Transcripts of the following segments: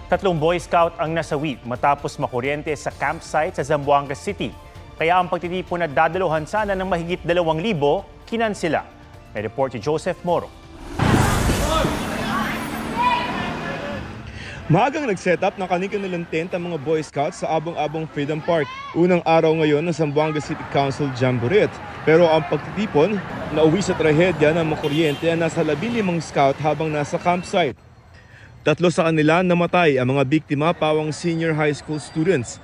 3 Boy Scout ang nasawi matapos makuryente sa campsite sa Zamboanga City. Kaya ang pagtitipon na dadaluhan sana ng mahigit 2,000, kinansela. May report si Joseph Moro. Maagang nag-set up ng kanilang tent ang mga Boy Scouts sa Abong-Abong Freedom Park. Unang araw ngayon ng Zamboanga City Council Jamboree. Pero ang pagtitipon, nauwi sa trahedya ng makuryente ang nasa 15 scout habang nasa campsite. 3 sa kanila namatay, ang mga biktima pawang senior high school students.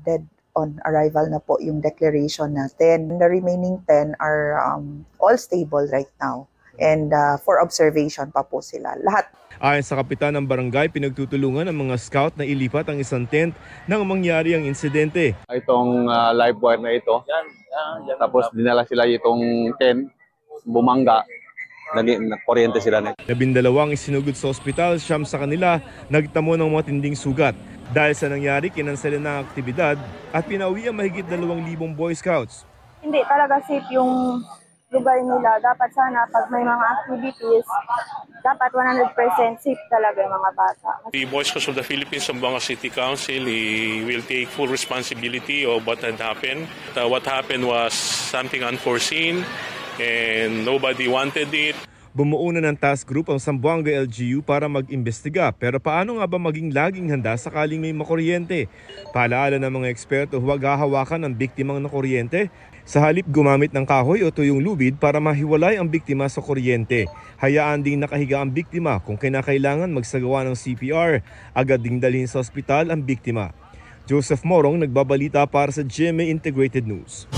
Dead on arrival na po yung declaration natin. The remaining 10 are all stable right now. And for observation pa po sila. Lahat. Ayon sa kapitan ng barangay, pinagtutulungan ng mga scout na ilipat ang isang tent nang mangyari ang insidente. Itong live wire na ito, tapos dinala sila itong tent, bumangga, nagkuryente sila nito. 12 isinugod sa ospital, 9 sa kanila nagtamo ng matinding sugat. Dahil sa nangyari, kinansela ng aktibidad at pinauwi ang mahigit 2,000 Boy Scouts. Hindi talaga safe yung lugar nila. Dapat sana pag may mga activities, dapat 100% safe talaga yung mga bata. The Boy Scouts of the Philippines Zamboanga City Council will take full responsibility of what had happened. What happened was something unforeseen and nobody wanted it. Bumuo na ng task group ang Zamboanga LGU para mag-imbestiga. Pero paano nga ba maging laging handa sakaling may makuryente? Paalaala ng mga eksperto, huwag hahawakan ang biktimang nakuryente. Sa halip gumamit ng kahoy o tuyong lubid para mahiwalay ang biktima sa kuryente. Hayaan ding nakahiga ang biktima. Kung kinakailangan magsagawa ng CPR, agad ding dalhin sa ospital ang biktima. Joseph Morong, nagbabalita para sa GMA Integrated News.